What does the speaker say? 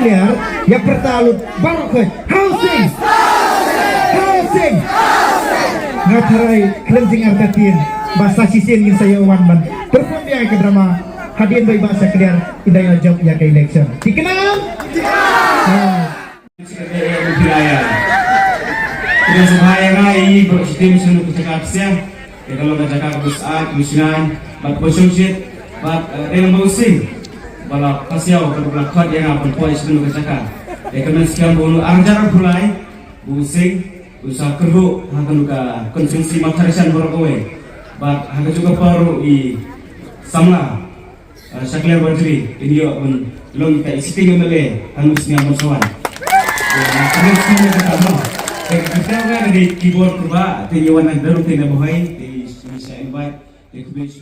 clear ya pertalut baru ke housing ngatarai cleansing artatin bahasa sisin yang saya wanman perform dia ke drama hadirin bayi bahasa clear idaya job ya ke election dikenal wilayah tidak sebaya ngai bersih sunu kecakap siang ya kalau kecakap besar businan bat bosungsit bat dengan bosing balap kasiau kalau belakang yang apa poin sunu kecakap ya kemudian sekian bolu arjara mulai busing usaha kerbu akan juga konsumsi materisan berkowe bat akan juga baru i samla saklar berdiri ini yo belum kita isi tinggal mele hanusnya musuhan kami semua bersama kita kan di keyboard kerba tinjauan yang baru tidak boleh di bisa invite di kubis